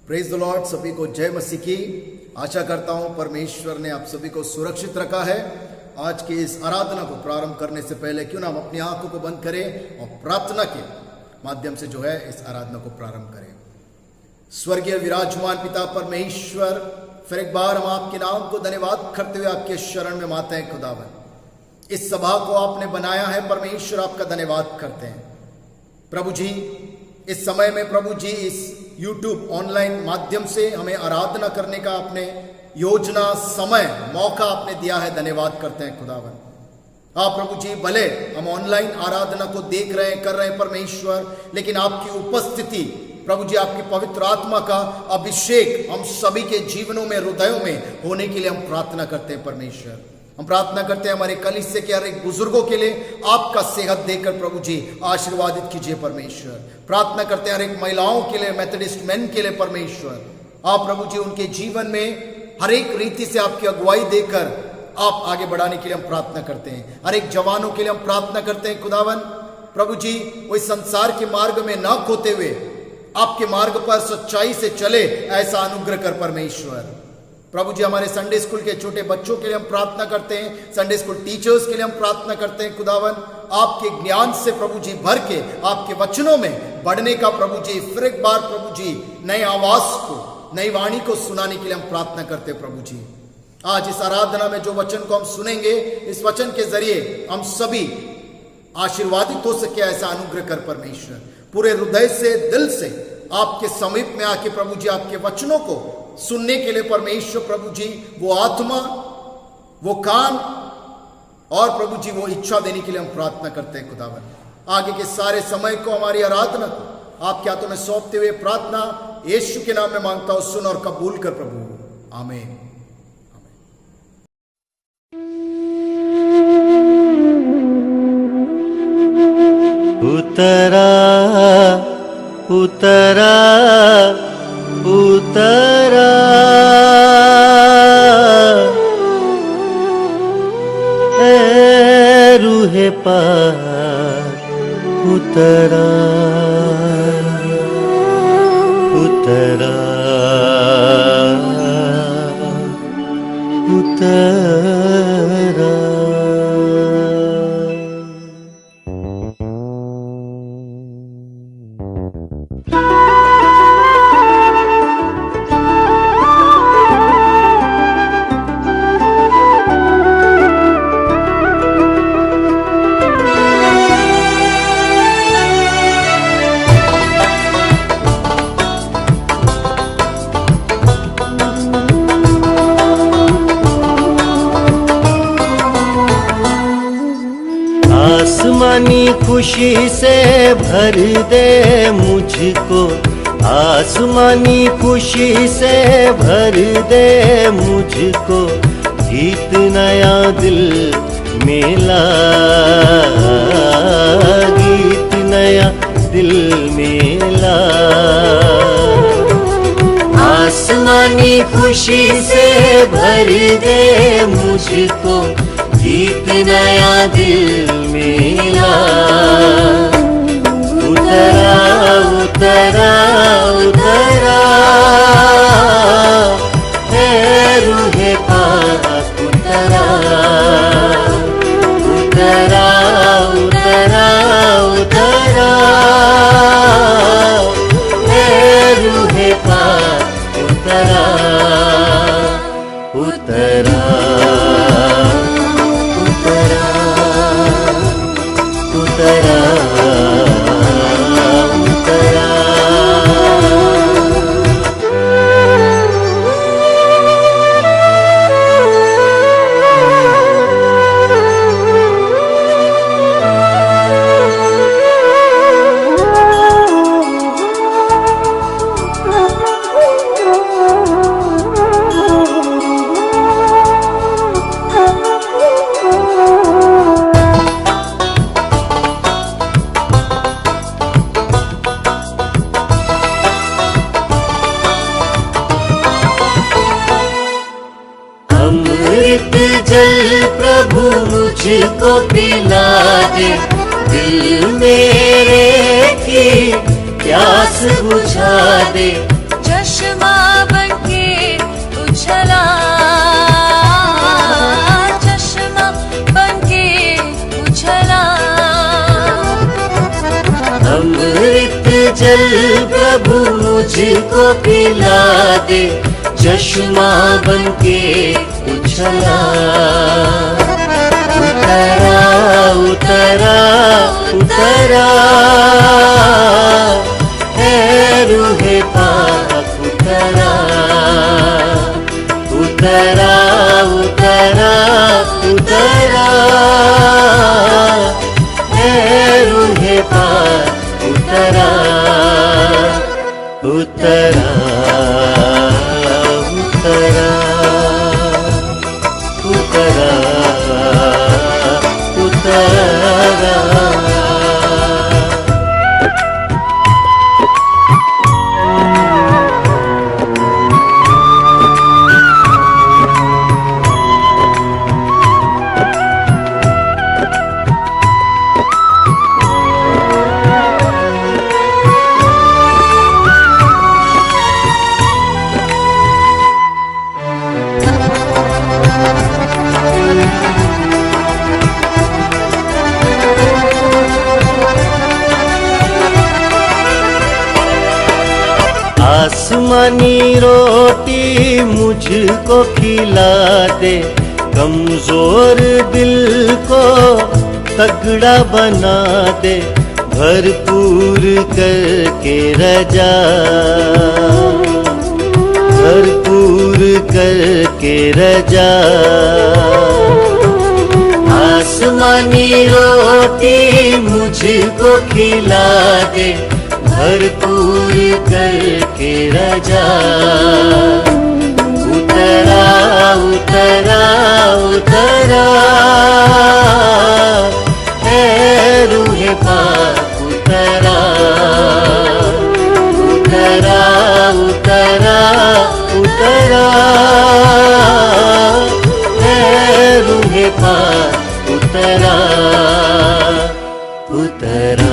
Praise the Lord. सभी को जय मसीह की। आशा करता हूं परमेश्वर ने आप सभी को सुरक्षित रखा है। आज की इस आराधना को प्रारंभ करने से पहले क्यों ना हम अपनी आंखों को बंद करें और प्रार्थना के माध्यम से जो है इस आराधना को प्रारंभ करें। स्वर्गीय विराजमान पिता परमेश्वर, फिर एक बार हम आपके नाम को धन्यवाद करते हुए आपके शरण में माते हैं खुदावन। इस सभा को आपने बनाया है परमेश्वर, आपका धन्यवाद करते हैं प्रभु जी। इस समय में प्रभु जी इस YouTube ऑनलाइन माध्यम से हमें आराधना करने का आपने योजना, समय, मौका आपने दिया है, धन्यवाद करते हैं खुदावन। हाँ प्रभु जी, भले हम ऑनलाइन आराधना को देख रहे हैं, कर रहे हैं परमेश्वर, लेकिन आपकी उपस्थिति प्रभु जी, आपकी पवित्र आत्मा का अभिषेक हम सभी के जीवनों में, हृदयों में होने के लिए हम प्रार्थना करते हैं परमेश्वर। हम प्रार्थना करते हैं हमारे कलीसिया के हर एक बुजुर्गों के लिए आपका सेहत देकर प्रभु जी आशीर्वादित कीजिए परमेश्वर। प्रार्थना करते हैं हर एक महिलाओं के लिए, मेथोडिस्ट मेन के लिए परमेश्वर। आप प्रभु जी उनके जीवन में हर एक रीति से आपकी अगुवाई देकर आप आगे बढ़ाने के लिए हम प्रार्थना करते हैं। हर एक जवानों के लिए हम प्रार्थना करते हैं खुदावन। प्रभु जी वो इस संसार के मार्ग में न खोते हुए आपके मार्ग पर सच्चाई से चले, ऐसा अनुग्रह कर परमेश्वर। प्रभु जी हमारे संडे स्कूल के छोटे बच्चों के लिए हम प्रार्थना करते हैं, संडे स्कूल टीचर्स के लिए हम प्रार्थना करते हैं खुदावन। आपके ज्ञान से प्रभु जी भर के आपके वचनों में बढ़ने का प्रभु जी फिर एक बार प्रभु जी नए आवाज को, नई वाणी को सुनाने के लिए हम प्रार्थना करते हैं प्रभु जी। आज इस आराधना में जो वचन को हम सुनेंगे, इस वचन के जरिए हम सभी आशीर्वादित हो सके, ऐसा अनुग्रह कर परमेश्वर। पूरे हृदय से, दिल से आपके समीप में आके प्रभु जी आपके वचनों को सुनने के लिए परमेश्वर प्रभु जी वो आत्मा, वो कान और प्रभु जी वो इच्छा देने के लिए हम प्रार्थना करते हैं खुदावन। आगे के सारे समय को, हमारी आराधना को आपके हाथों में सौंपते हुए प्रार्थना यीशु के नाम में मांगता हूं, सुन और कबूल कर प्रभु, आमीन। उतरा उतरा उतरा ए रूहे पार उतरा उतरा उतरा। आसमानी खुशी से भर दे मुझको, आसमानी खुशी से भर दे मुझको, गीत नया दिल मिला, गीत नया दिल मिला। आसमानी खुशी से भर दे मुझको, गीत नया दिल मिला। उतरा उतरा उतरा है रूहे पाक उतरा, उतरा उतरा उतरा है रूहे पाक उतरा, उतरा मुझको पिला दे, दिल मेरे की प्यास बुझा दे। चश्मा जल प्रभु मुझको पिला दे, चश्मा बनके उछला। उतरा उतरा उतरा है रूहे पाक, उतरा उतरा उतरा उतरा है रूहे पाक, उतरा उतरा उतरा उतरा उतरा। आसमानी रोटी मुझको खिला दे, कमजोर दिल को तगड़ा बना दे, भरपूर करके रजा, भरपूर करके रजा। आसमानी रोटी मुझको खिला दे, भरपूर करके रजा। उतरा उतरा उतरा है रूहे पाक, उतरा उतरा उतरा उतरा है रूहे पाक, उतरा उतरा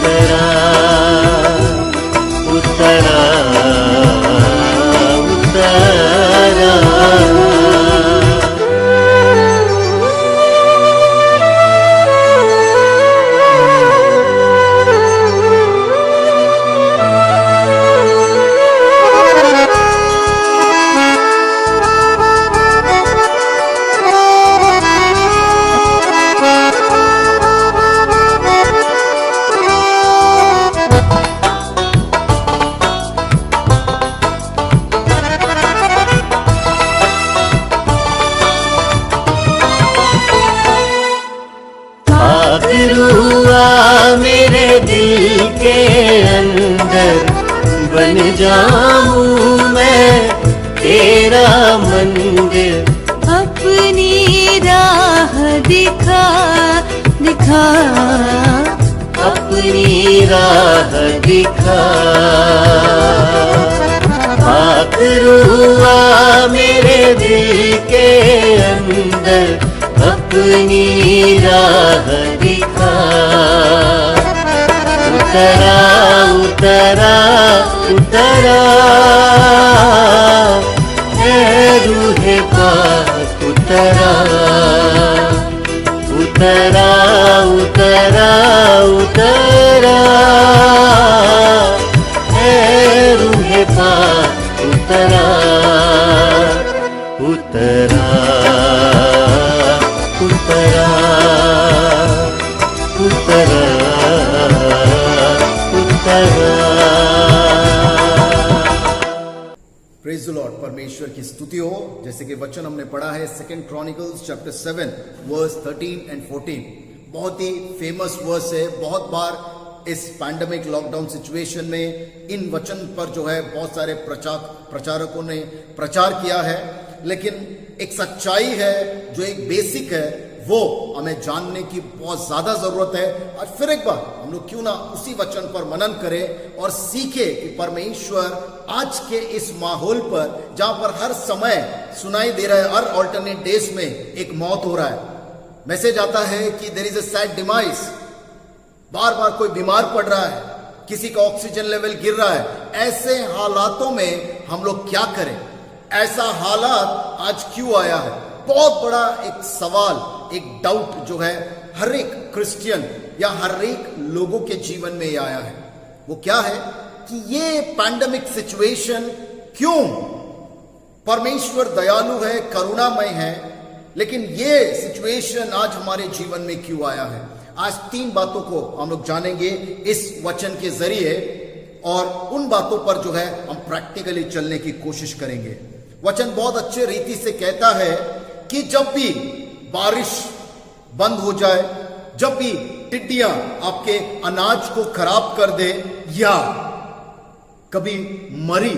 उतरा उतरा उतरा। मेरे दिल के अंदर बन जाऊं मैं तेरा मंदिर, अपनी राह दिखा दिखा, अपनी राह दिखा। पाक रूहा मेरे दिल के अंदर, अपनी राह दिखा। उतरा उतरा उतरा है रूहे पाक, उतरा उतरा उतरा उतरा है रूहे पाक, उतरा उतरा उतरा उतरा उतरा। प्रेज द लॉर्ड, परमेश्वर की स्तुति हो। जैसे कि वचन हमने पढ़ा है 2 क्रॉनिकल्स चैप्टर 7 वर्स 13 and 14, बहुत ही फेमस वर्स है। बहुत बार इस पैंडेमिक लॉकडाउन सिचुएशन में इन वचन पर जो है बहुत सारे प्रचारकों ने प्रचार किया है, लेकिन एक सच्चाई है जो एक बेसिक है, वो हमें जानने की बहुत ज्यादा जरूरत है। आज फिर एक बार हम लोग क्यों ना उसी वचन पर मनन करें और सीखे कि परमेश्वर आज के इस माहौल पर, जहां पर हर समय सुनाई दे रहा है, हर ऑल्टरनेट डेज में एक मौत हो रहा है, मैसेज आता है कि there is a sad demise, बार बार कोई बीमार पड़ रहा है, किसी का ऑक्सीजन लेवल गिर रहा है। ऐसे हालातों में हम लोग क्या करें? ऐसा हालात आज क्यों आया है? बहुत बड़ा एक सवाल, एक डाउट जो है हर एक क्रिश्चियन या हर एक लोगों के जीवन में ये आया है। वो क्या है कि ये पैंडेमिक सिचुएशन क्यों, परमेश्वर दयालु है, करुणामय है, लेकिन ये सिचुएशन आज हमारे जीवन में क्यों आया है। आज 3 बातों को हम लोग जानेंगे इस वचन के जरिए और उन बातों पर जो है हम प्रैक्टिकली चलने की कोशिश करेंगे। वचन बहुत अच्छे रीति से कहता है कि जब भी बारिश बंद हो जाए, जब भी टिड्डियां आपके अनाज को खराब कर दे, या कभी मरी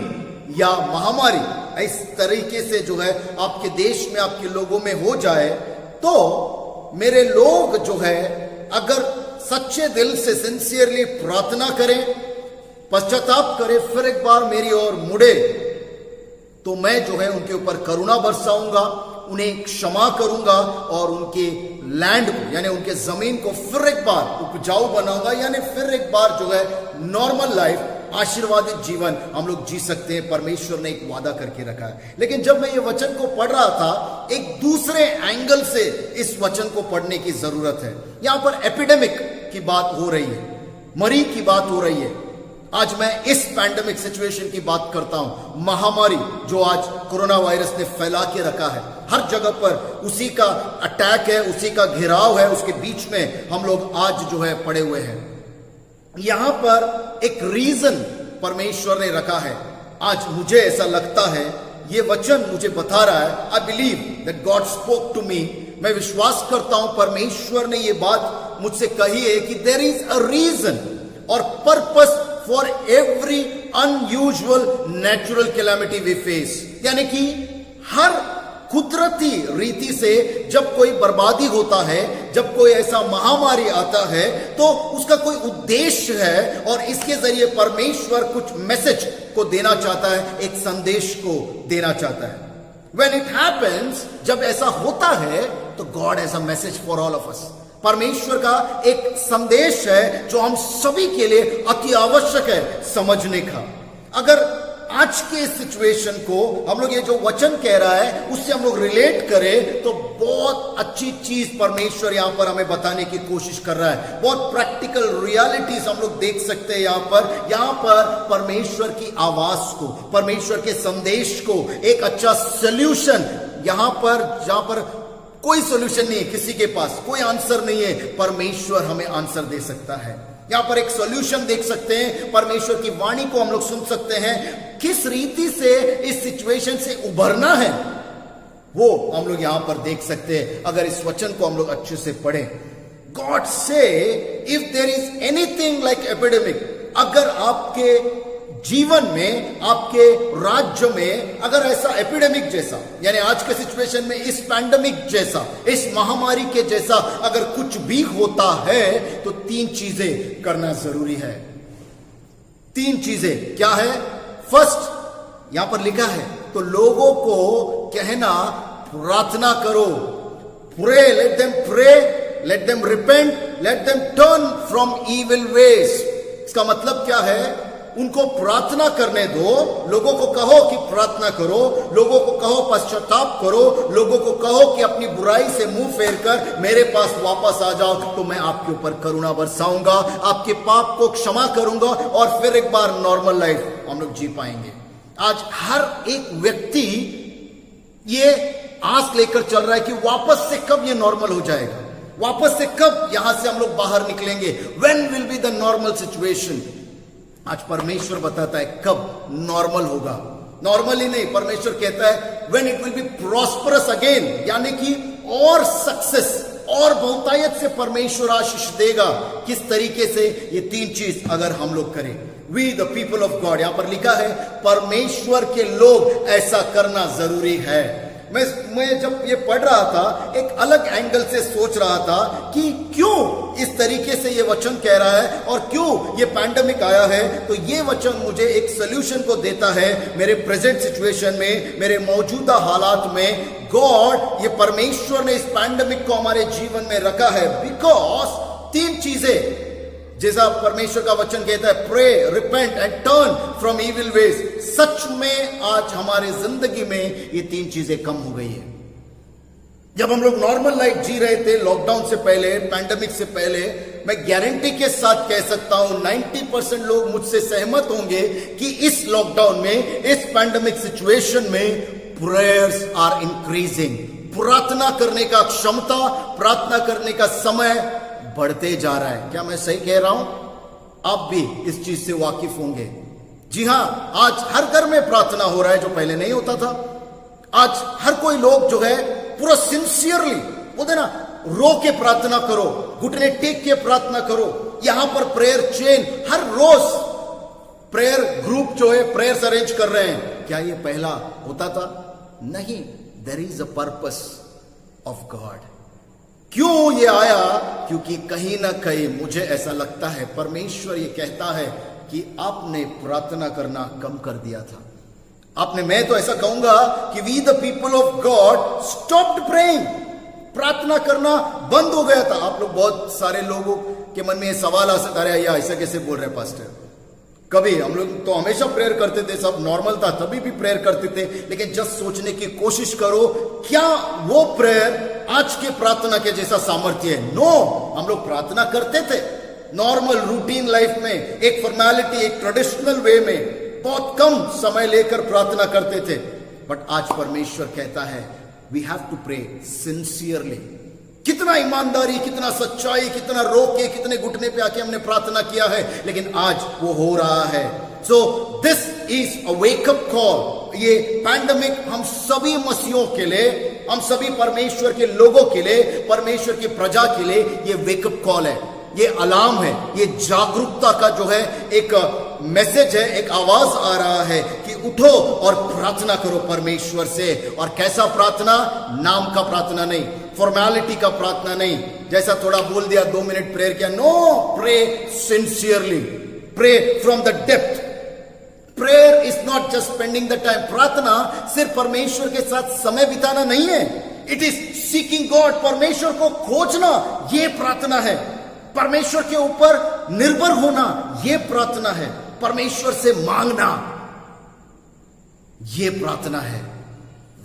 या महामारी इस तरीके से जो है आपके देश में, आपके लोगों में हो जाए, तो मेरे लोग जो है अगर सच्चे दिल से सिंसियरली प्रार्थना करें, पश्चाताप करें, फिर एक बार मेरी ओर मुड़े, तो मैं जो है उनके ऊपर करुणा बरसाऊंगा, उन्हें क्षमा करूंगा और उनके लैंड को यानी उनके जमीन को फिर एक बार उपजाऊ बनाऊंगा, यानी फिर एक बार जो है नॉर्मल लाइफ, आशीर्वादित जीवन हम लोग जी सकते हैं। परमेश्वर ने एक वादा करके रखा है। लेकिन जब मैं ये वचन को पढ़ रहा था, एक दूसरे एंगल से इस वचन को पढ़ने की जरूरत है। यहां पर एपिडेमिक की बात हो रही है, मरी की बात हो रही है। आज मैं इस पैंडेमिक सिचुएशन की बात करता हूं, महामारी जो आज कोरोना वायरस ने फैला के रखा है, हर जगह पर उसी का अटैक है, उसी का घेराव है, उसके बीच में हम लोग आज जो है पड़े हुए हैं। यहां पर एक रीजन परमेश्वर ने रखा है। आज मुझे ऐसा लगता है, ये वचन मुझे बता रहा है, I believe that God spoke to me, मैं विश्वास करता हूं परमेश्वर ने ये बात मुझसे कही है कि देयर इज अ रीजन और purpose for every unusual natural calamity we face. यानी कि हर कुदरती रीति से जब कोई बर्बादी होता है, जब कोई ऐसा महामारी आता है, तो उसका कोई उद्देश्य है और इसके जरिए परमेश्वर कुछ मैसेज को देना चाहता है, एक संदेश को देना चाहता है। When it happens, जब ऐसा होता है, तो God has a message for all of us। परमेश्वर का एक संदेश है जो हम सभी के लिए अति आवश्यक है समझने का। अगर आज के सिचुएशन को हम लोग ये जो वचन कह रहा है उससे हम लोग रिलेट करें, तो बहुत अच्छी चीज परमेश्वर यहां पर हमें बताने की कोशिश कर रहा है। बहुत प्रैक्टिकल रियलिटीज हम लोग देख सकते हैं यहां पर परमेश्वर की आवाज को, परमेश्वर के संदेश को, एक अच्छा सोल्यूशन यहां पर, जहां पर कोई सोल्यूशन नहीं है, किसी के पास कोई आंसर नहीं है, परमेश्वर हमें आंसर दे सकता है। यहां पर एक सॉल्यूशन देख सकते हैं, परमेश्वर की वाणी को हम लोग सुन सकते हैं, किस रीति से इस सिचुएशन से उभरना है वो हम लोग यहां पर देख सकते हैं अगर इस वचन को हम लोग अच्छे से पढ़ें। गॉड से if there is anything like epidemic, अगर आपके जीवन में, आपके राज्य में अगर ऐसा एपिडेमिक जैसा, यानी आज के सिचुएशन में इस पैंडेमिक जैसा, इस महामारी के जैसा अगर कुछ भी होता है, तो 3 चीजें करना जरूरी है। 3 चीजें क्या है? फर्स्ट यहां पर लिखा है, तो लोगों को कहना प्रार्थना करो, pray, let them pray, let them repent, let them turn from evil ways. इसका मतलब क्या है? उनको प्रार्थना करने दो, लोगों को कहो कि प्रार्थना करो, लोगों को कहो पश्चाताप करो, लोगों को कहो कि अपनी बुराई से मुंह फेर कर मेरे पास वापस आ जाओ, तो मैं आपके ऊपर करुणा बरसाऊंगा, आपके पाप को क्षमा करूंगा और फिर एक बार नॉर्मल लाइफ हम लोग जी पाएंगे। आज हर एक व्यक्ति ये आस लेकर चल रहा है कि वापस से कब ये नॉर्मल हो जाएगा, वापस से कब यहां से हम लोग बाहर निकलेंगे, when will be the normal situation. आज परमेश्वर बताता है कब नॉर्मल होगा। नॉर्मल ही नहीं, परमेश्वर कहता है when it will be prosperous again, यानी कि और सक्सेस और बहुतायत से परमेश्वर आशीष देगा। किस तरीके से? ये 3 चीज अगर हम लोग करें, we the people of God, यहां पर लिखा है परमेश्वर के लोग ऐसा करना जरूरी है। मैं जब ये पढ़ रहा था, एक अलग एंगल से सोच रहा था कि क्यों इस तरीके से ये वचन कह रहा है और क्यों ये पैंडेमिक आया है। तो ये वचन मुझे एक सोल्यूशन को देता है मेरे प्रेजेंट सिचुएशन में, मेरे मौजूदा हालात में। गॉड, ये परमेश्वर ने इस पैंडेमिक को हमारे जीवन में रखा है बिकॉज 3 चीजें, जैसा परमेश्वर का वचन कहता है, pray, repent and turn from evil ways. सच में आज हमारे जिंदगी में ये 3 चीजें कम हो गई है। जब हम लोग नॉर्मल लाइफ जी रहे थे, लॉकडाउन से पहले, पैंडेमिक से पहले, मैं गारंटी के साथ कह सकता हूं 90% लोग मुझसे सहमत होंगे कि इस लॉकडाउन में, इस पैंडेमिक सिचुएशन में प्रेयर्स आर इंक्रीजिंग। प्रार्थना करने का क्षमता, प्रार्थना करने का समय बढ़ते जा रहा है। क्या मैं सही कह रहा हूं? आप भी इस चीज से वाकिफ होंगे। जी हां, आज हर घर में प्रार्थना हो रहा है, जो पहले नहीं होता था। आज हर कोई लोग जो है पूरा सिंसियरली, बोलते ना, रो के प्रार्थना करो, घुटने टेक के प्रार्थना करो। यहां पर प्रेयर चेन, हर रोज प्रेयर ग्रुप जो है प्रेयर्स अरेंज कर रहे हैं। क्या ये पहला होता था? नहीं। There is a purpose of God. क्यों ये आया? क्योंकि कहीं ना कहीं मुझे ऐसा लगता है परमेश्वर ये कहता है कि आपने प्रार्थना करना कम कर दिया था। आपने, मैं तो ऐसा कहूंगा कि we the people of God stopped praying. प्रार्थना करना बंद हो गया था। आप लोग, बहुत सारे लोगों के मन में ये सवाल आ सकता है, या ऐसा कैसे बोल रहे हैं पास्टर? कभी हम लोग तो हमेशा प्रेयर करते थे, सब नॉर्मल था, तभी भी प्रेयर करते थे। लेकिन जस्ट सोचने की कोशिश करो, क्या वो प्रेयर आज के प्रार्थना के जैसा सामर्थ्य है? नो। हम लोग प्रार्थना करते थे नॉर्मल रूटीन लाइफ में, एक फॉर्मेलिटी, एक ट्रेडिशनल वे में, बहुत कम समय लेकर प्रार्थना करते थे। बट आज परमेश्वर कहता है we have to pray sincerely. कितना ईमानदारी, कितना सच्चाई, कितना रो के, कितने घुटने पे आके हमने प्रार्थना किया है, लेकिन आज वो हो रहा है। So this is a wake up call. ये पैंडेमिक हम सभी मसीहों के लिए, हम सभी परमेश्वर के लोगों के लिए, परमेश्वर की प्रजा के लिए ये वेकअप कॉल है, ये अलार्म है, ये जागरूकता का जो है एक मैसेज है, एक आवाज आ रहा है कि उठो और प्रार्थना करो परमेश्वर से। और कैसा प्रार्थना? नाम का प्रार्थना नहीं, फॉर्मेलिटी का प्रार्थना नहीं, जैसा थोड़ा बोल दिया, 2 मिनट प्रेयर किया। No, pray sincerely, pray from the depth. Prayer is not just spending the time. प्रार्थना सिर्फ परमेश्वर के साथ समय बिताना नहीं है। इट इज सीकिंग गॉड, परमेश्वर को खोजना, ये प्रार्थना है। परमेश्वर के ऊपर निर्भर होना, यह प्रार्थना है। परमेश्वर से मांगना, यह प्रार्थना है।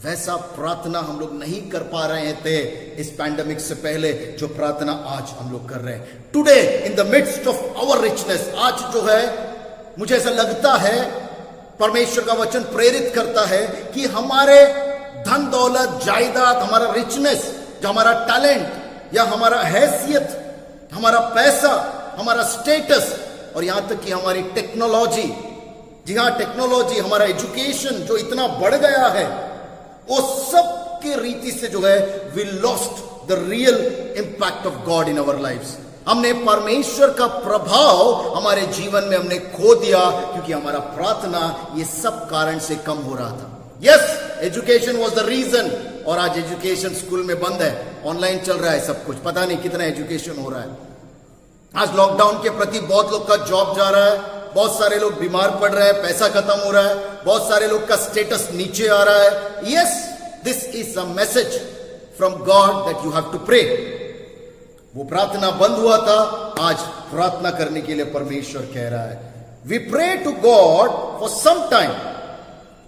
वैसा प्रार्थना हम लोग नहीं कर पा रहे थे इस पैंडेमिक से पहले, जो प्रार्थना आज हम लोग कर रहे हैं। Today in the midst of our richness, आज जो है मुझे ऐसा लगता है परमेश्वर का वचन प्रेरित करता है कि हमारे धन दौलत, जायदाद, हमारा रिचनेस, जो हमारा टैलेंट या हमारा हैसियत, हमारा पैसा, हमारा स्टेटस, और यहां तक कि हमारी टेक्नोलॉजी, जी हां टेक्नोलॉजी, हमारा एजुकेशन जो इतना बढ़ गया है, वो सब के रीति से जो है we lost the real impact of God in our lives. हमने परमेश्वर का प्रभाव हमारे जीवन में हमने खो दिया, क्योंकि हमारा प्रार्थना ये सब कारण से कम हो रहा था। Yes, education was the reason, और आज एजुकेशन स्कूल में बंद है, ऑनलाइन चल रहा है सब कुछ, पता नहीं कितना एजुकेशन हो रहा है। आज लॉकडाउन के प्रति बहुत लोग का जॉब जा रहा है, बहुत सारे लोग बीमार पड़ रहे हैं, पैसा खत्म हो रहा है, बहुत सारे लोग का स्टेटस नीचे आ रहा है। Yes, this is a message from God that you have to pray. वो प्रार्थना बंद हुआ था, आज प्रार्थना करने के लिए परमेश्वर कह रहा है we pray to God for some time.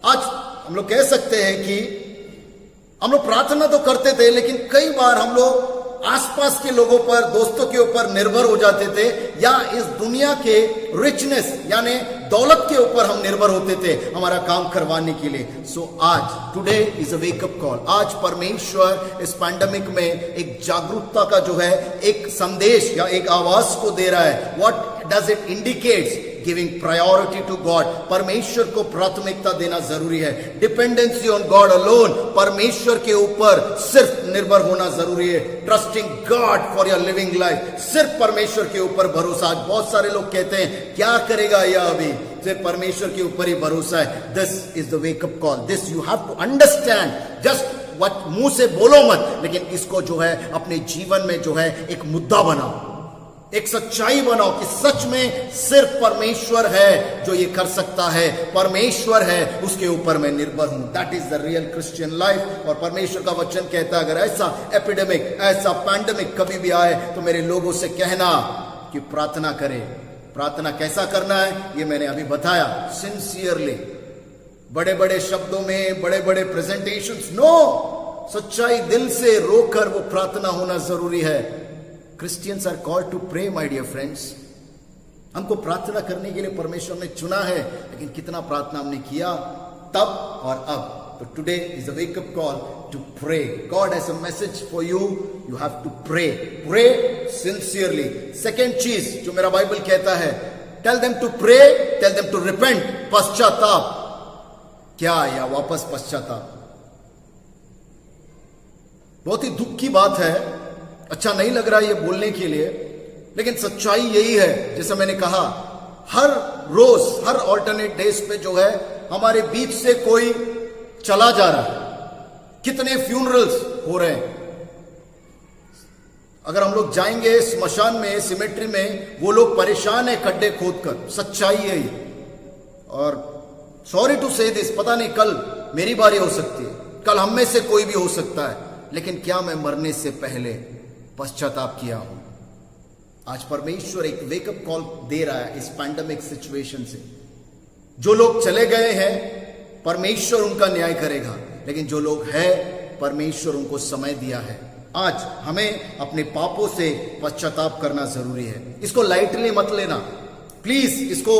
आज हम लोग कह सकते हैं कि हम लोग प्रार्थना तो करते थे, लेकिन कई बार हम लोग आसपास के लोगों पर, दोस्तों के ऊपर निर्भर हो जाते थे, या इस दुनिया के रिचनेस यानी दौलत के ऊपर हम निर्भर होते थे हमारा काम करवाने के लिए। सो आज today is a wake up call. आज परमेश्वर इस पैंडेमिक में एक जागरूकता का जो है एक संदेश या एक आवाज को दे रहा है। What does it indicates? Giving priority to God. परमेश्वर को प्राथमिकता देना जरूरी है। डिपेंडेंसी ऑन गॉड अलोन, परमेश्वर के ऊपर सिर्फ निर्भर होना जरूरी है। Trusting God for your living life, सिर्फ परमेश्वर के ऊपर भरोसा। आज बहुत सारे लोग कहते हैं क्या करेगा यह, अभी सिर्फ परमेश्वर के ऊपर ही भरोसा है। This is the wake up call. This you have to understand. Just what मुंह से बोलो मत, लेकिन इसको जो है अपने जीवन में जो है एक मुद्दा बनाओ, एक सच्चाई बनाओ कि सच में सिर्फ परमेश्वर है जो ये कर सकता है। परमेश्वर है, उसके ऊपर मैं निर्भर हूं। That is the real Christian life. और परमेश्वर का वचन कहता है अगर ऐसा एपिडेमिक, ऐसा पैंडेमिक कभी भी आए तो मेरे लोगों से कहना कि प्रार्थना करें। प्रार्थना कैसा करना है ये मैंने अभी बताया, सिंसियरली, बड़े बड़े शब्दों में, बड़े बड़े प्रेजेंटेशंस नो। सच्चाई दिल से रोकर वो प्रार्थना होना जरूरी है। Christians are called to pray my dear friends. हमको प्रार्थना करने के लिए परमेश्वर ने चुना है, लेकिन कितना प्रार्थना हमने किया तब और अब। तो today is a wake up call to pray. God has a message for you, you have to pray, pray sincerely. Second चीज जो मेरा बाइबल कहता है, tell them to pray, tell them to repent, पश्चाताप। क्या या वापस पश्चाताप। बहुत ही दुख की बात है, अच्छा नहीं लग रहा ये बोलने के लिए, लेकिन सच्चाई यही है। जैसा मैंने कहा, हर रोज हर ऑल्टरनेट डेज पे जो है हमारे बीच से कोई चला जा रहा है। कितने फ्यूनरल्स हो रहे हैं। अगर हम लोग जाएंगे स्मशान में, सिमेट्री में, वो लोग परेशान है खड्डे खोदकर। सच्चाई है ये। और सॉरी टू से दिस, पता नहीं कल मेरी बारी हो सकती है, कल हम में से कोई भी हो सकता है, लेकिन क्या मैं मरने से पहले पश्चाताप किया हूं? आज परमेश्वर एक वेकअप कॉल दे रहा है इस पैंडेमिक सिचुएशन से। जो लोग चले गए हैं, परमेश्वर उनका न्याय करेगा, लेकिन जो लोग हैं, परमेश्वर उनको समय दिया है। आज हमें अपने पापों से पश्चाताप करना जरूरी है। इसको लाइटली मत लेना प्लीज, इसको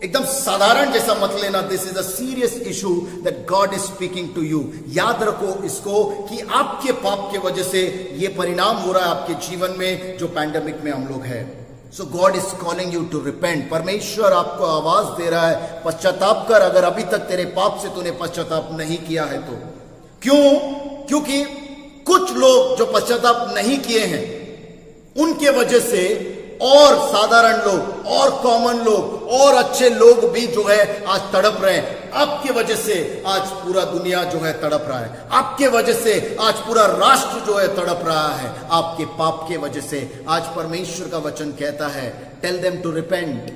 एकदम साधारण जैसा मत लेना। This is a serious issue that God is speaking to you. याद रखो इसको कि आपके पाप के वजह से ये परिणाम हो रहा है आपके जीवन में, जो पैंडेमिक में हम लोग हैं। So God is calling you to repent. परमेश्वर आपको आवाज दे रहा है, पश्चाताप कर। अगर अभी तक तेरे पाप से तूने पश्चाताप नहीं किया है तो। क्यों? क्योंकि कुछ लोग जो पश्चाताप नहीं किए हैं, उनके वजह से और साधारण लोग और कॉमन लोग और अच्छे लोग भी जो है आज तड़प रहे हैं। आपके वजह से आज पूरा दुनिया जो है तड़प रहा है। आपके वजह से आज पूरा राष्ट्र जो है तड़प रहा है। आपके पाप के वजह से आज परमेश्वर का वचन कहता है, टेल देम टू रिपेंट।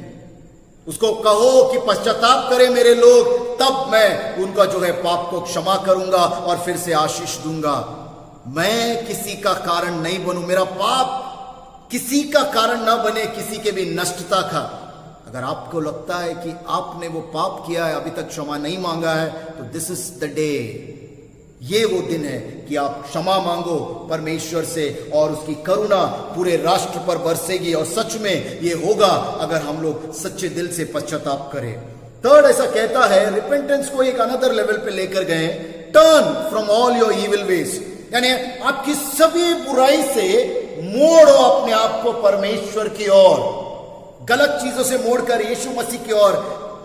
उसको कहो कि पश्चाताप करें मेरे लोग, तब मैं उनका जो है पाप को क्षमा करूंगा और फिर से आशीष दूंगा। मैं किसी का कारण नहीं बनूं, मेरा पाप किसी का कारण ना बने, किसी के भी नष्टता का। अगर आपको लगता है कि आपने वो पाप किया है, अभी तक क्षमा नहीं मांगा है, तो दिस इज द डे। ये वो दिन है कि आप क्षमा मांगो परमेश्वर से, और उसकी करुणा पूरे राष्ट्र पर बरसेगी। और सच में ये होगा अगर हम लोग सच्चे दिल से पश्चाताप करें। थर्ड ऐसा कहता है, रिपेंटेंस को एक अनदर लेवल पे लेकर गए। Turn from all your evil ways, यानी आपकी सभी बुराई से मोड़ो अपने आप को परमेश्वर की ओर। गलत चीजों से मोड़कर यीशु मसीह की ओर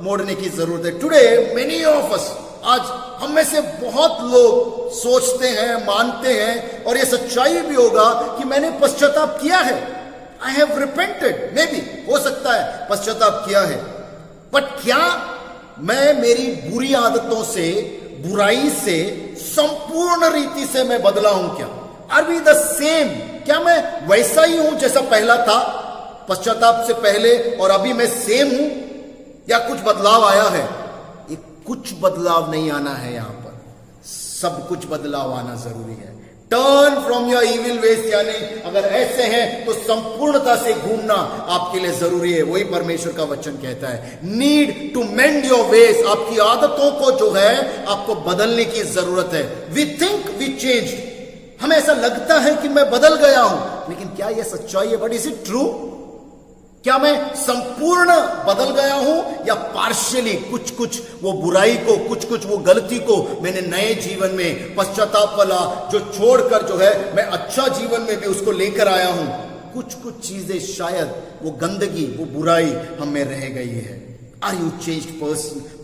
मोड़ने की जरूरत है। टुडे मेनी ऑफ अस, आज हम में से बहुत लोग सोचते हैं, मानते हैं, और ये सच्चाई भी होगा कि मैंने पश्चाताप किया है। I have repented, may be, हो सकता है पश्चाताप किया है, बट क्या मैं मेरी बुरी आदतों से, बुराई से संपूर्ण रीति से मैं बदला हूं क्या? Are we the same? क्या मैं वैसा ही हूं जैसा पहला था पश्चाताप से पहले, और अभी मैं सेम हूं, या कुछ बदलाव आया है? ये कुछ बदलाव नहीं आना है, यहां पर सब कुछ बदलाव आना जरूरी है। Turn from your evil ways, यानी अगर ऐसे हैं तो संपूर्णता से घूमना आपके लिए जरूरी है। वही परमेश्वर का वचन कहता है, need to mend your ways. आपकी आदतों को जो है आपको बदलने की जरूरत है। वी थिंक वी चेंज, हमें ऐसा लगता है कि मैं बदल गया हूं, लेकिन क्या यह सच्चाई है? But is it true? क्या मैं संपूर्ण बदल गया हूं, या पार्शियली कुछ कुछ वो बुराई को, कुछ कुछ वो गलती को मैंने नए जीवन में पश्चाताप वाला जो छोड़कर जो है मैं अच्छा जीवन में भी उसको लेकर आया हूं? कुछ कुछ चीजें शायद वो गंदगी, वो बुराई हम में रह गई है। Are you changed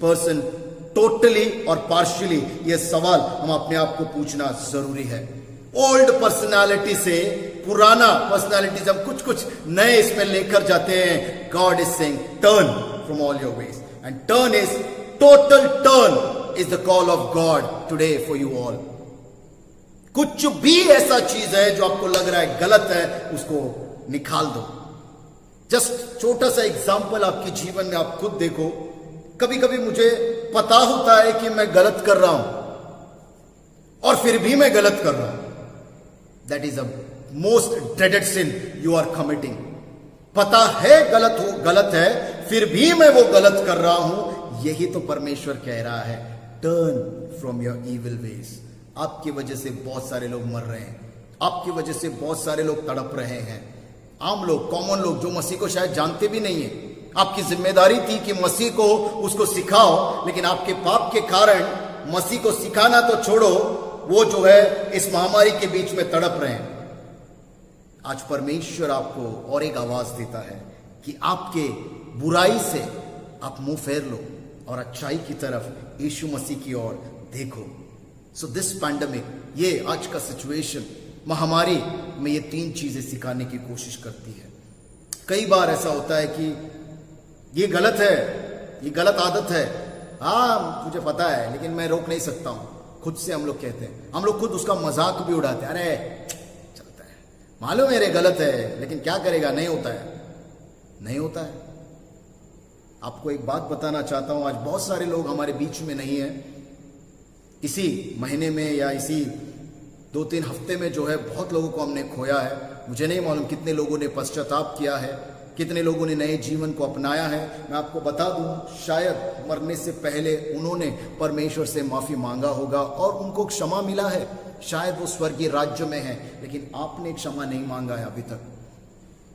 person totally और पार्शियली? ये सवाल हम अपने आप को पूछना जरूरी है। ओल्ड पर्सनालिटी से, पुराना पर्सनालिटी से हम कुछ कुछ नए इसमें लेकर जाते हैं। God is saying turn from all your ways, and turn is total turn is the call of God today for you all. कुछ भी ऐसा चीज है जो आपको लग रहा है गलत है, उसको निकाल दो। जस्ट छोटा सा एग्जाम्पल आपके जीवन में आप खुद देखो। कभी कभी मुझे पता होता है कि मैं गलत कर रहा हूं, और फिर भी मैं गलत कर रहा हूं। That is the most dreaded sin you are committing. पता है गलत है, फिर भी मैं वो गलत कर रहा हूं। यही तो परमेश्वर कह रहा है, turn from your evil ways. आपकी वजह से बहुत सारे लोग मर रहे हैं, आपकी वजह से बहुत सारे लोग तड़प रहे हैं। आम लोग, कॉमन लोग जो मसीह को शायद जानते भी नहीं है। आपकी जिम्मेदारी थी कि मसीह को उसको सिखाओ, लेकिन आपके पाप के कारण मसीह को सिखाना तो छोड़ो, वो जो है इस महामारी के बीच में तड़प रहे हैं। आज परमेश्वर आपको और एक आवाज देता है कि आपके बुराई से आप मुंह फेर लो और अच्छाई की तरफ यीशु मसीह की ओर देखो। सो दिस पैंडेमिक, ये आज का सिचुएशन, महामारी में ये 3 चीजें सिखाने की कोशिश करती है। कई बार ऐसा होता है कि ये गलत है, ये गलत आदत है, हाँ मुझे पता है, लेकिन मैं रोक नहीं सकता हूं। खुद से हम लोग कहते हैं, हम लोग खुद उसका मजाक भी उड़ाते हैं, अरे चलता है, मालूम है ये गलत है, लेकिन क्या करेगा, नहीं होता है, नहीं होता है। आपको एक बात बताना चाहता हूं, आज बहुत सारे लोग हमारे बीच में नहीं है। इसी महीने में या इसी 2-3 हफ्ते में जो है बहुत लोगों को हमने खोया है। मुझे नहीं मालूम कितने लोगों ने पश्चाताप किया है, कितने लोगों ने नए जीवन को अपनाया है। मैं आपको बता दूं, शायद मरने से पहले उन्होंने परमेश्वर से माफी मांगा होगा और उनको क्षमा मिला है, शायद वो स्वर्गीय राज्य में है, लेकिन आपने क्षमा नहीं मांगा है अभी तक।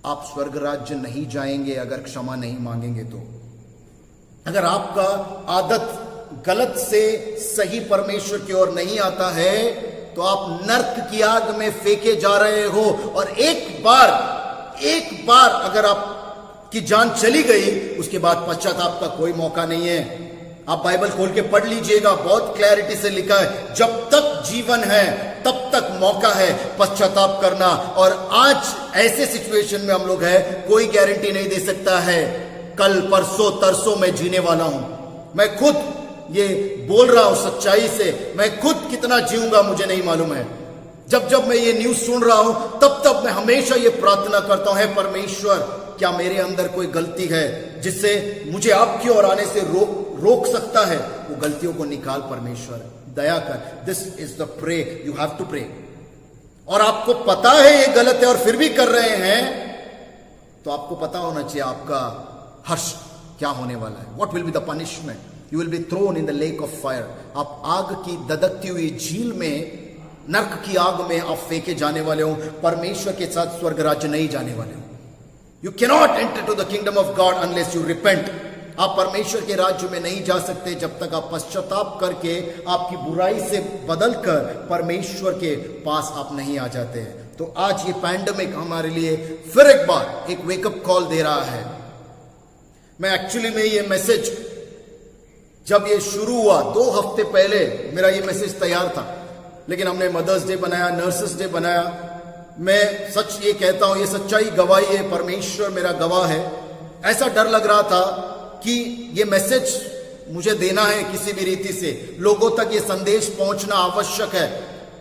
आप स्वर्ग राज्य नहीं जाएंगे अगर क्षमा नहीं मांगेंगे तो। अगर आपका आदत गलत से सही परमेश्वर की ओर नहीं आता है तो आप नर्क की आग में फेंके जा रहे हो। और एक बार अगर आपकी जान चली गई, उसके बाद पश्चाताप का कोई मौका नहीं है। आप बाइबल खोल के पढ़ लीजिएगा, बहुत क्लैरिटी से लिखा है, जब तक जीवन है तब तक मौका है पश्चाताप करना। और आज ऐसे सिचुएशन में हम लोग हैं, कोई गारंटी नहीं दे सकता है कल परसों तरसों में जीने वाला हूं। मैं खुद ये बोल रहा हूं सच्चाई से, मैं खुद कितना जीऊंगा मुझे नहीं मालूम है। जब मैं ये न्यूज सुन रहा हूं तब मैं हमेशा ये प्रार्थना करता हूं, हे परमेश्वर, क्या मेरे अंदर कोई गलती है जिससे मुझे आपकी ओर आने से रोक सकता है, वो गलतियों को निकाल परमेश्वर, दया कर। This is the pray, you have to pray. और आपको पता है ये गलत है और फिर भी कर रहे हैं, तो आपको पता होना चाहिए आपका हर्ष क्या होने वाला है। What will be the punishment? You will be thrown in the lake of fire. आप आग की ददकती हुई झील में, नर्क की आग में आप फेंके जाने वाले हो। परमेश्वर के साथ स्वर्ग राज्य नहीं जाने वाले हो। You cannot enter to the kingdom of God unless you repent. आप परमेश्वर के राज्य में नहीं जा सकते जब तक आप पश्चाताप करके, आपकी बुराई से बदलकर परमेश्वर के पास आप नहीं आ जाते हैं। तो आज ये पैंडेमिक हमारे लिए फिर एक बार एक वेकअप कॉल दे रहा है। मैं एक्चुअली में ये मैसेज, जब ये शुरू हुआ 2 हफ्ते पहले मेरा ये मैसेज तैयार था, लेकिन हमने मदर्स डे बनाया, नर्सेस डे बनाया। मैं सच ये कहता हूं, ये सच्चाई गवाही है, परमेश्वर मेरा गवाह है। ऐसा डर लग रहा था कि ये मैसेज मुझे देना है किसी भी रीति से, लोगों तक ये संदेश पहुंचना आवश्यक है।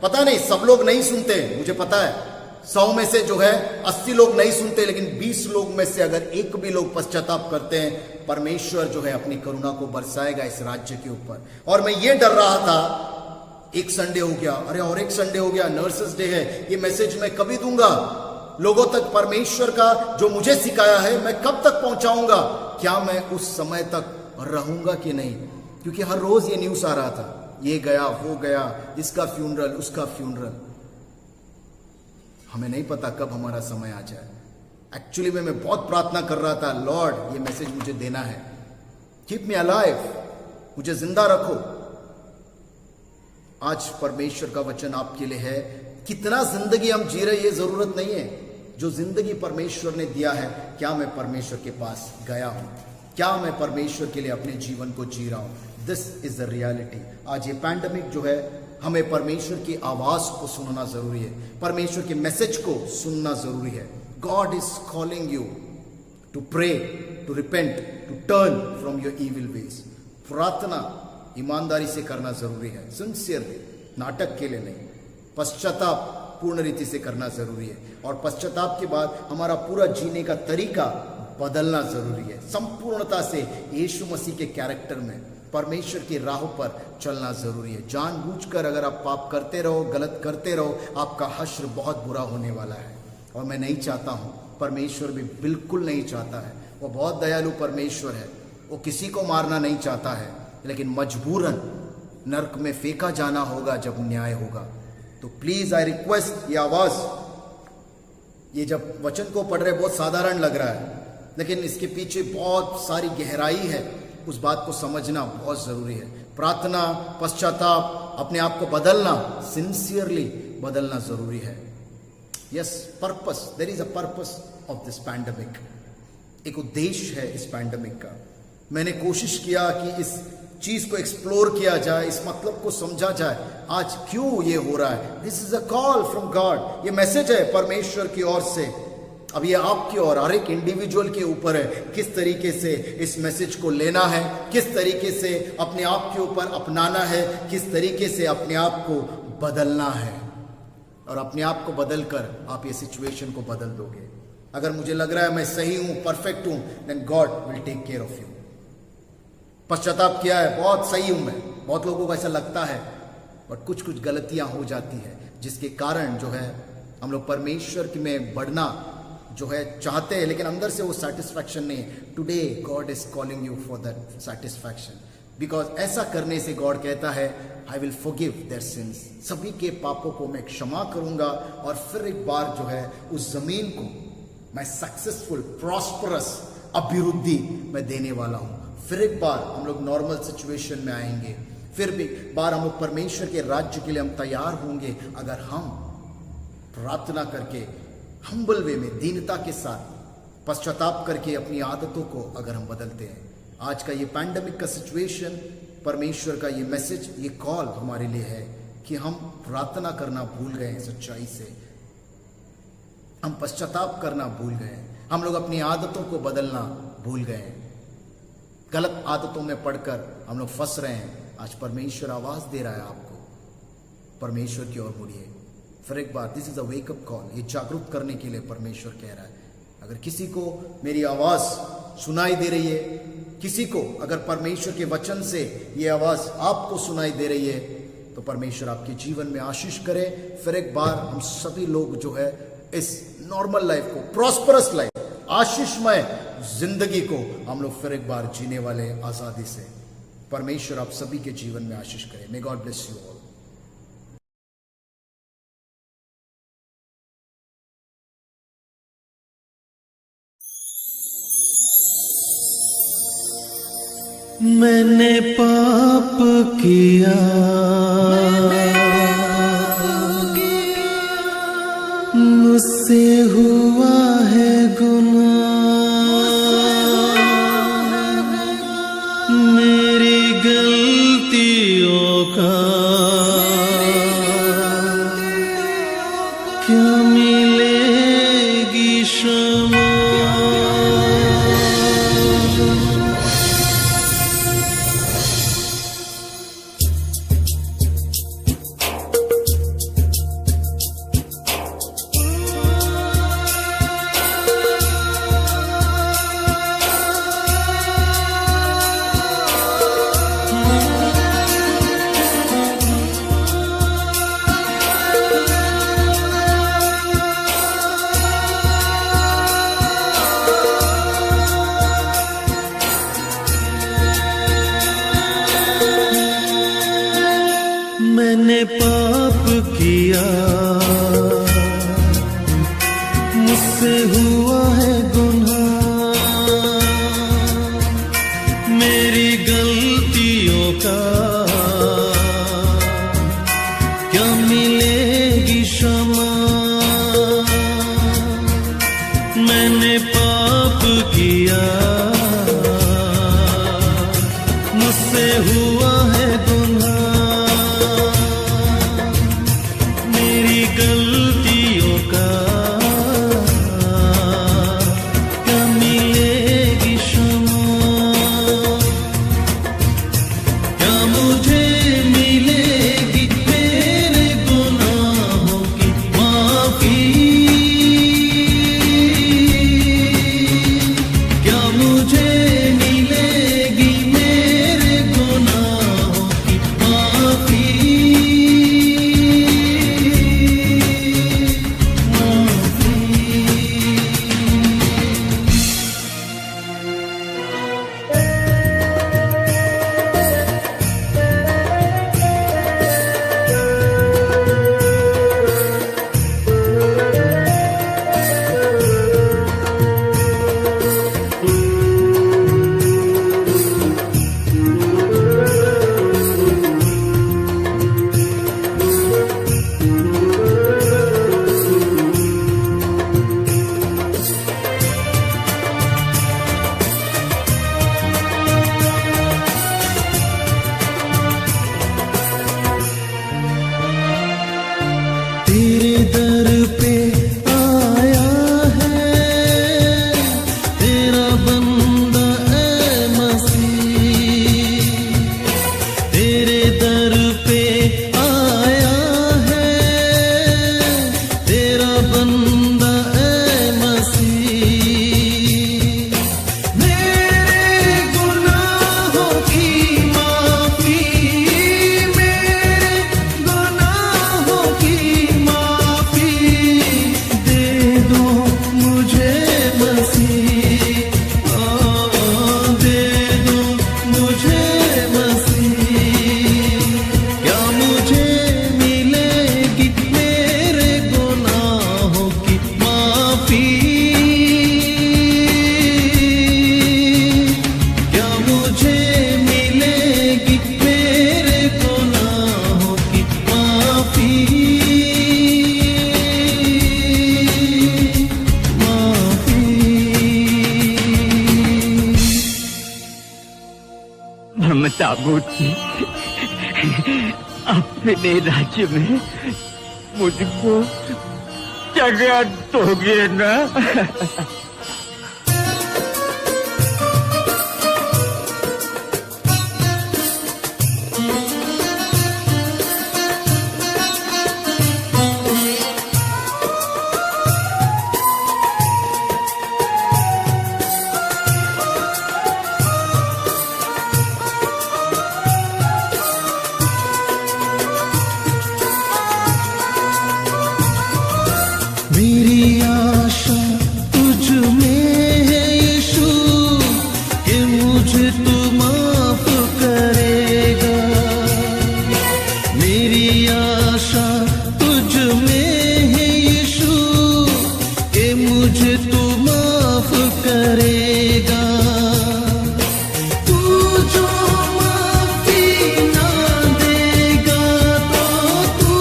पता नहीं, सब लोग नहीं सुनते, मुझे पता है। 100 में से जो है 80 लोग नहीं सुनते, लेकिन 20 लोग में से अगर एक भी लोग पश्चाताप करते हैं, परमेश्वर जो है अपनी करुणा को बरसाएगा इस राज्य के ऊपर। और मैं ये डर रहा था, एक संडे हो गया, अरे और एक संडे हो गया, नर्सेस डे है, ये मैसेज मैं कभी दूंगा लोगों तक? परमेश्वर का जो मुझे सिखाया है मैं कब तक पहुंचाऊंगा? क्या मैं उस समय तक रहूंगा कि नहीं? क्योंकि हर रोज ये न्यूज आ रहा था, ये गया, वो गया, इसका फ्यूनरल, उसका फ्यूनरल। हमें नहीं पता कब हमारा समय आ जाए। एक्चुअली में मैं बहुत प्रार्थना कर रहा था, लॉर्ड ये मैसेज मुझे देना है, कीप मी अलाइव, मुझे जिंदा रखो। आज परमेश्वर का वचन आपके लिए है। कितना जिंदगी हम जी रहे, ये जरूरत नहीं है। जो जिंदगी परमेश्वर ने दिया है, क्या मैं परमेश्वर के पास गया हूं? क्या मैं परमेश्वर के लिए अपने जीवन को जी रहा हूं? This is the reality. आज ये पैंडेमिक जो है, हमें परमेश्वर की आवाज को सुनना जरूरी है, परमेश्वर के मैसेज को सुनना जरूरी है। God is calling you to pray, to repent, to turn from your evil ways. प्रार्थना ईमानदारी से करना जरूरी है, सिंसियरली, नाटक के लिए नहीं। पश्चाताप पूर्ण रीति से करना जरूरी है, और पश्चाताप के बाद हमारा पूरा जीने का तरीका बदलना जरूरी है। संपूर्णता से यीशु मसीह के कैरेक्टर में, परमेश्वर की राह पर चलना जरूरी है। जानबूझकर अगर आप पाप करते रहो, गलत करते रहो, आपका हश्र बहुत बुरा होने वाला है। और मैं नहीं चाहता हूं, परमेश्वर भी बिल्कुल नहीं चाहता है। वो बहुत दयालु परमेश्वर है, वो किसी को मारना नहीं चाहता है, लेकिन मजबूरन नरक में फेंका जाना होगा जब न्याय होगा। तो प्लीज आई रिक्वेस्ट, ये आवाज, ये जब वचन को पढ़ रहे बहुत साधारण लग रहा है, लेकिन इसके पीछे बहुत सारी गहराई है। उस बात को समझना बहुत जरूरी है। प्रार्थना, पश्चाताप, अपने आप को बदलना, सिंसियरली बदलना जरूरी है। Yes, purpose, there is a purpose of this pandemic. एक उद्देश्य है इस पैंडेमिक का। मैंने कोशिश किया कि इस चीज को एक्सप्लोर किया जाए, इस मतलब को समझा जाए, आज क्यों ये हो रहा है। This is a call from God, ये मैसेज है परमेश्वर की ओर से। अब ये आपकी और हर एक इंडिविजुअल के ऊपर है किस तरीके से इस मैसेज को लेना है, किस तरीके से अपने आप के ऊपर अपनाना है, किस तरीके से अपने आप को बदलना है। और अपने आप को बदलकर आप ये सिचुएशन को बदल दोगे। अगर मुझे लग रहा है मैं सही हूं, परफेक्ट हूं, then God will take care of you. पश्चाताप किया है, बहुत सही हूं मैं, बहुत लोगों को ऐसा लगता है, बट कुछ कुछ गलतियां हो जाती है जिसके कारण जो है हम लोग परमेश्वर की में बढ़ना जो है चाहते हैं, लेकिन अंदर से वो सेटिस्फैक्शन नहीं है। Today God is calling you for that satisfaction, because ऐसा करने से गॉड कहता है I will forgive their sins, सभी के पापों को मैं क्षमा करूंगा और फिर एक बार जो है उस जमीन को मैं सक्सेसफुल, प्रॉस्परस अभिवृद्धि मैं देने वाला हूं। फिर एक बार हम लोग नॉर्मल सिचुएशन में आएंगे, फिर भी बार हम लोग परमेश्वर के राज्य के लिए हम तैयार होंगे अगर हम प्रार्थना करके हम्बल वे में, दीनता के साथ पश्चाताप करके अपनी आदतों को अगर हम बदलते हैं। आज का ये पैंडेमिक का सिचुएशन, परमेश्वर का ये मैसेज, ये कॉल हमारे लिए है कि हम प्रार्थना करना भूल गए सच्चाई से, हम पश्चाताप करना भूल गए, हम लोग अपनी आदतों को बदलना भूल गए, गलत आदतों में पड़कर हम लोग फंस रहे हैं। आज परमेश्वर आवाज दे रहा है आपको, परमेश्वर की ओर मुड़िए। फिर एक बार, this is a wake up call, ये जागरूक करने के लिए परमेश्वर कह रहा है। अगर किसी को मेरी आवाज सुनाई दे रही है, किसी को अगर परमेश्वर के वचन से ये आवाज आपको सुनाई दे रही है, तो परमेश्वर आपके जीवन में आशीष करे। फिर एक बार हम सभी लोग जो है इस नॉर्मल लाइफ को, प्रॉस्परस लाइफ, आशीषमय जिंदगी को हम लोग फिर एक बार जीने वाले आजादी से। परमेश्वर आप सभी के जीवन में आशीष करे। May God bless you all. मैंने पाप किया, मुझसे हुआ है गुनाह, मेरी गलतियों का क्या मिलेगी क्षमा। राम ताबूत अपने राज्य में मुझको जगह दोगे ना? मेरी आशा तुझ में है यीशु कि मुझे तू माफ करेगा। मेरी आशा तुझ में है यीशु कि मुझे तू माफ करेगा। तू जो माफी ना देगा तो तू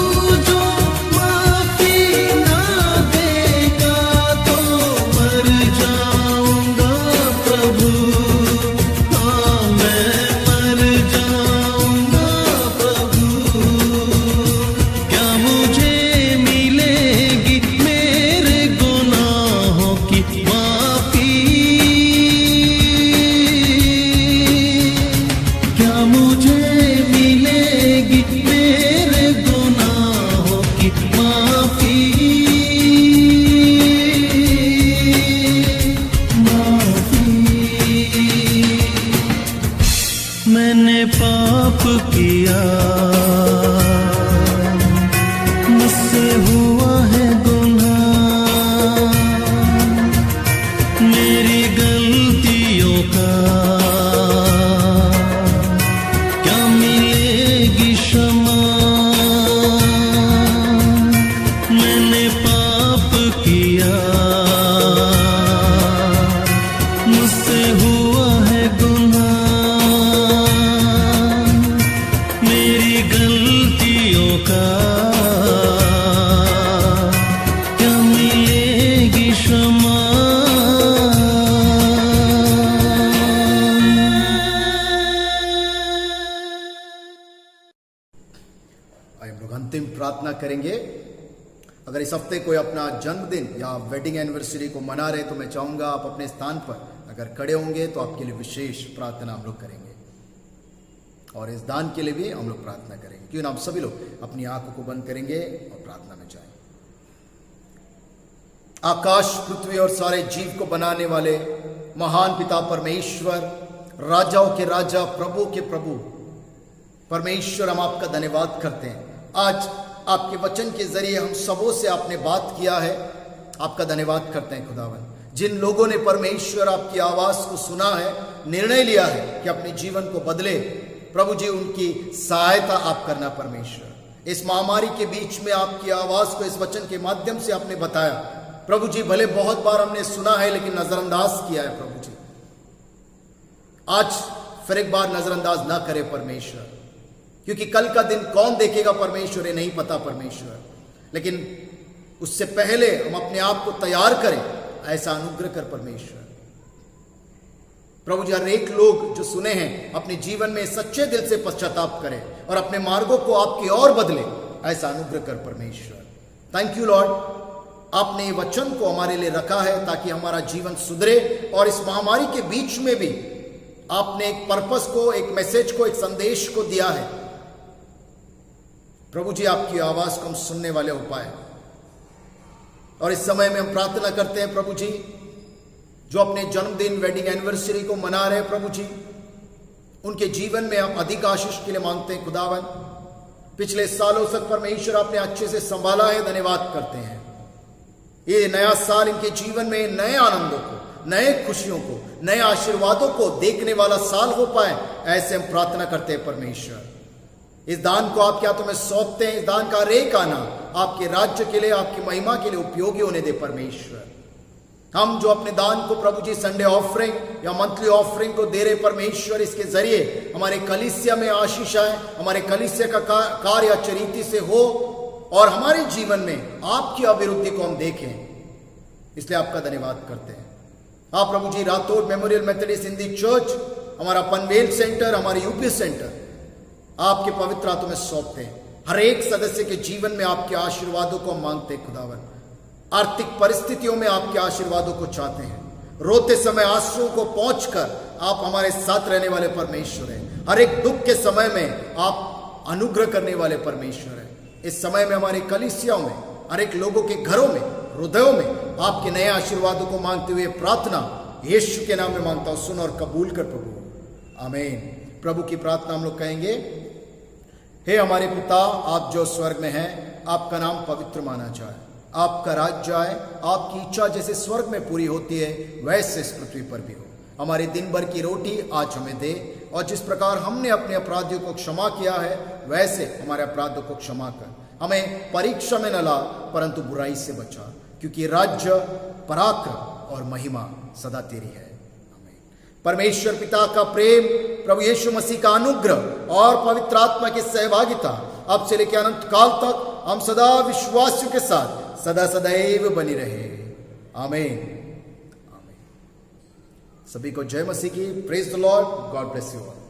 जो माफी ना देगा तो मर जाऊंगा प्रभु। हाँ मैं मर जाऊंगा प्रभु। क्या मुझे मिलेगी मेरे गुनाहों की माफी? क्या मुझे मिलेगी मेरे गुनाहों की माफी? माफी। मैंने पाप किया, मुझसे हुआ है गुनाह। मेरी गलतियों का क्या मिलेगी क्षमा? मैंने पाप किया, मुझसे हुआ है गुनाह। मेरी गलतियों का क्या मिलेगी क्षमा? आइए हम लोग अंतिम प्रार्थना करेंगे। अगर इस हफ्ते कोई अपना जन्मदिन या वेडिंग एनिवर्सरी को मना रहे तो मैं चाहूंगा आप अपने स्थान पर अगर खड़े होंगे तो आपके लिए विशेष प्रार्थना हम लोग करेंगे और इस दान के लिए भी हम लोग प्रार्थना करेंगे। क्यों ना हम सभी लोग अपनी आंखों को बंद करेंगे और प्रार्थना में जाएं। आकाश पृथ्वी और सारे जीव को बनाने वाले महान पिता परमेश्वर, राजाओं के राजा, प्रभु के प्रभु परमेश्वर, हम आपका धन्यवाद करते हैं। आज आपके वचन के जरिए हम सबों से आपने बात किया है, आपका धन्यवाद करते हैं खुदावन। जिन लोगों ने परमेश्वर आपकी आवाज को सुना है, निर्णय लिया है कि अपने जीवन को बदले, प्रभु जी उनकी सहायता आप करना परमेश्वर। इस महामारी के बीच में आपकी आवाज को इस वचन के माध्यम से आपने बताया प्रभु जी। भले बहुत बार हमने सुना है लेकिन नजरअंदाज किया है प्रभु जी। आज फिर एक बार नजरअंदाज ना करे परमेश्वर, क्योंकि कल का दिन कौन देखेगा परमेश्वर ये नहीं पता परमेश्वर। लेकिन उससे पहले हम अपने आप को तैयार करें, ऐसा अनुग्रह कर परमेश्वर। प्रभु जी हर एक लोग जो सुने हैं अपने जीवन में सच्चे दिल से पश्चाताप करें और अपने मार्गों को आपकी ओर बदले, ऐसा अनुग्रह कर परमेश्वर। थैंक यू लॉर्ड, आपने ये वचन को हमारे लिए रखा है ताकि हमारा जीवन सुधरे और इस महामारी के बीच में भी आपने एक पर्पस को, एक मैसेज को, एक संदेश को दिया है। प्रभु जी आपकी आवाज को हम सुनने वाले हो पाए। और इस समय में हम प्रार्थना करते हैं प्रभु जी, जो अपने जन्मदिन, वेडिंग एनिवर्सरी को मना रहे हैं प्रभु जी, उनके जीवन में हम अधिक आशीष के लिए मांगते हैं खुदावन। पिछले सालों तक परमेश्वर आपने अच्छे से संभाला है, धन्यवाद करते हैं। ये नया साल इनके जीवन में नए आनंदों को, नए खुशियों को, नए आशीर्वादों को देखने वाला साल हो पाए, ऐसे हम प्रार्थना करते हैं परमेश्वर। इस दान को आपके हाथों में सौंपते हैं। इस दान का रेक आना आपके राज्य के लिए, आपकी महिमा के लिए उपयोगी होने दे परमेश्वर। हम जो अपने दान को प्रभु जी संडे ऑफरिंग या मंथली ऑफरिंग को दे रहे परमेश्वर, इसके जरिए हमारे कलीसिया में आशीष आए, हमारे कलीसिया का कार्य अच्छी से हो और हमारे जीवन में आपकी अभिवृद्धि को हम देखें। इसलिए आपका धन्यवाद करते हैं। आप प्रभु जी रातोड़ मेमोरियल मेथोडिस्ट हिंदी चर्च हमारा पनवेल सेंटर, हमारे यूपी सेंटर आपके पवित्र हाथों में सौंपते हैं। हर एक सदस्य के जीवन में आपके आशीर्वादों को मांगते हैं खुदावन। आर्थिक परिस्थितियों में आपके आशीर्वादों को चाहते हैं। रोते समय आंसुओं को पहुंचकर आप हमारे साथ रहने वाले परमेश्वर हैं। हर एक दुख के समय में आप अनुग्रह करने वाले परमेश्वर हैं। इस समय में हमारी कलीसियाओं में, हर एक लोगों के घरों में, हृदयों में आपके नए आशीर्वादों को मांगते हुए प्रार्थना यीशु के नाम में मांगता हूं, सुन और कबूल कर प्रभु, आमीन। प्रभु की प्रार्थना हम लोग कहेंगे। हे हमारे पिता, आप जो स्वर्ग में हैं, आपका नाम पवित्र माना जाए, आपका राज्य आए, आपकी इच्छा जैसे स्वर्ग में पूरी होती है वैसे इस पृथ्वी पर भी हो। हमारे दिन भर की रोटी आज हमें दे, और जिस प्रकार हमने अपने अपराधियों को क्षमा किया है वैसे हमारे अपराधों को क्षमा कर। हमें परीक्षा में न ला, परंतु बुराई से बचा, क्योंकि राज्य, पराक्रम और महिमा सदा तेरी है। परमेश्वर पिता का प्रेम, प्रभु यीशु मसीह का अनुग्रह और पवित्र आत्मा की सहभागिता अब से लेकर अनंत काल तक हम सदा विश्वासियों के साथ सदा सदैव बनी रहे। आमीन। सभी को जय मसीह की। Praise the Lord. God bless you all.